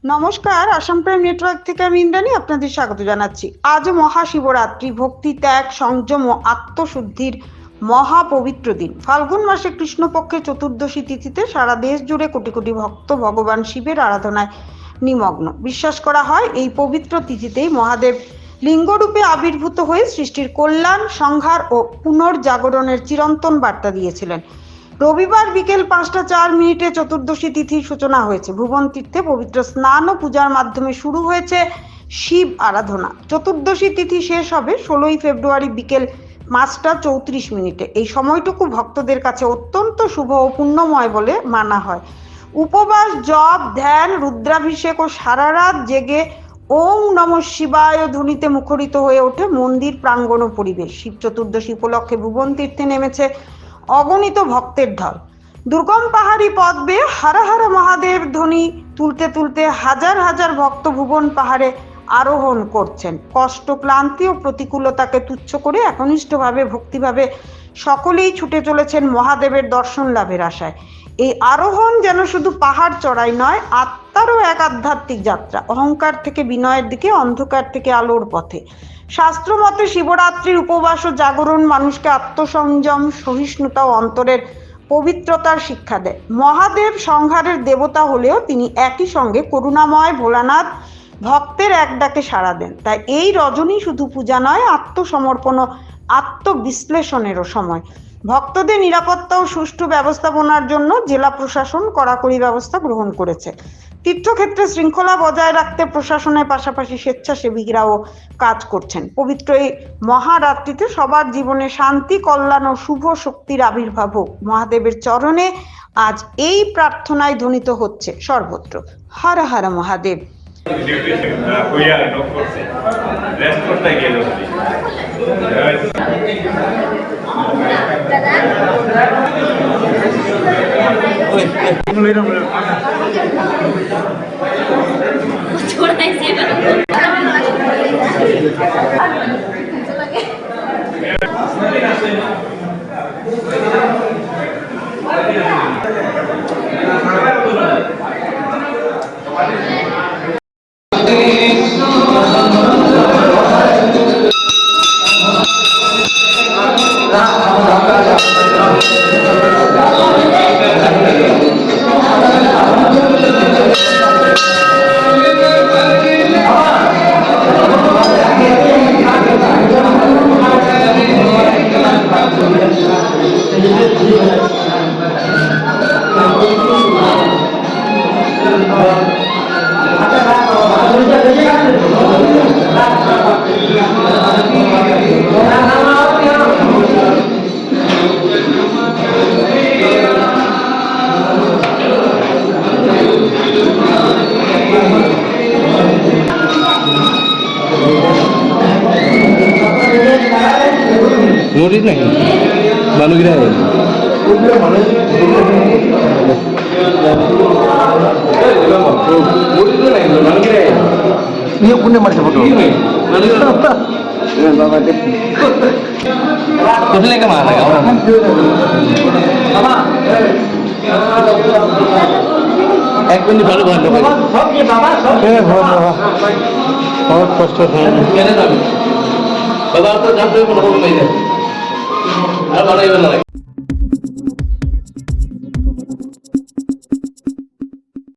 নমস্কার, Assam prime network থেকে আমি ইন্দ্রাণী আপনাদের স্বাগত জানাচ্ছি। আজ মহাশিবরাত্রি, ভক্তি, ত্যাগ, সংযম ও আত্মশুদ্ধির মহাপবিত্র দিন। ফাল্গুন মাসে কৃষ্ণপক্ষে চতুর্দশী তিথিতে সারা দেশ জুড়ে কোটি কোটি ভক্ত ভগবান শিবের আরাধনায় নিমগ্ন। বিশ্বাস করা হয় এই পবিত্র তিথিতেই মহাদেব লিঙ্গরূপে আবির্ভূত হয়ে সৃষ্টির কল্যাণ, সংহার ও পুনর্জাগরণের চিরন্তন বার্তা দিয়েছিলেন। রবিবার বিকেল 5টা 4 মিনিটে চতুর্দশী তিথির সূচনা হয়েছে। ভুবন তীর্থে পবিত্র স্নান ও পূজার মাধ্যমে শুরু হয়েছে শিব আরাধনা। চতুর্দশী তিথি শেষ হবে 16ই ফেব্রুয়ারি বিকেল 5টা 34 মিনিটে। এই সময়টুকু ভক্তদের কাছে অত্যন্ত শুভ ও পুণ্যময় বলে মানা হয়। উপবাস, জপ, ধ্যান, রুদ্রাভিষেক ও সারা রাত জেগে ওম নমঃ শিবায় ধ্বনিতে মুখরিত হয়ে ওঠে মন্দির প্রাঙ্গণ ও পরিবেশ। শিব চতুর্দশী উপলক্ষে ভুবন তীর্থে নেমেছে অগণিত ভক্তের ঢল। দুর্গম পাহাড়ি পথ বেয়ে হর হর মহাদেব ধ্বনি তুলতে তুলতে হাজার হাজার ভক্ত ভুবন পাহাড়ে আরোহণ করছেন। কষ্ট, ক্লান্তি ও প্রতিকূলতাকে তুচ্ছ করে একনিষ্ঠভাবে ভক্তিভাবে সকলেই ছুটে চলেছেন মহাদেবের দর্শন লাভের আশায়। এই আরোহণ যেন শুধু পাহাড় চড়াই নয়, আত্মারও এক আধ্যাত্মিক যাত্রা। অহংকার থেকে বিনয়ের দিকে, অন্ধকার থেকে আলোর পথে। শাস্ত্র মতে শিবরাত্রির উপবাস ও জাগরণ মানুষকে আত্মসংযম, সহিষ্ণুতা ও অন্তরের পবিত্রতার শিক্ষা দেয়। মহাদেব সংহারের দেবতা হলেও তিনি একই সঙ্গে করুণাময়, ভোলানাথ, ভক্তের এক ডাকে সাড়া দেন। তাই এই রজনী শুধু পূজা নয়, আত্মসমর্পণ ও আত্মবিশ্লেষণেরও সময়। ভক্তদের নিরাপত্তা ও সুষ্ঠু ব্যবস্থাপনার জন্য জেলা প্রশাসন কড়াকড়ি ব্যবস্থা গ্রহণ করেছে। তীর্থক্ষেত্রে শৃঙ্খলা বজায় রাখতে প্রশাসনের পাশাপাশি স্বেচ্ছাসেবীরাও কাজ করছেন। পবিত্র এই মহারাত্রিতে সবার জীবনে শান্তি, কল্যাণ ও শুভ শক্তির আবির্ভাব হোক। মহাদেবের চরণে আজ এই প্রার্থনায় ধ্বনিত হচ্ছে সর্বত্র। হর হর মহাদেব। नोटिस नहीं बालूगिरा है ये पुण्य मर फोटो कुठले का मारा एक मिनट भालो भालो बहुत कष्ट है बाबा तो जाते हो नहीं है अब आ रही है।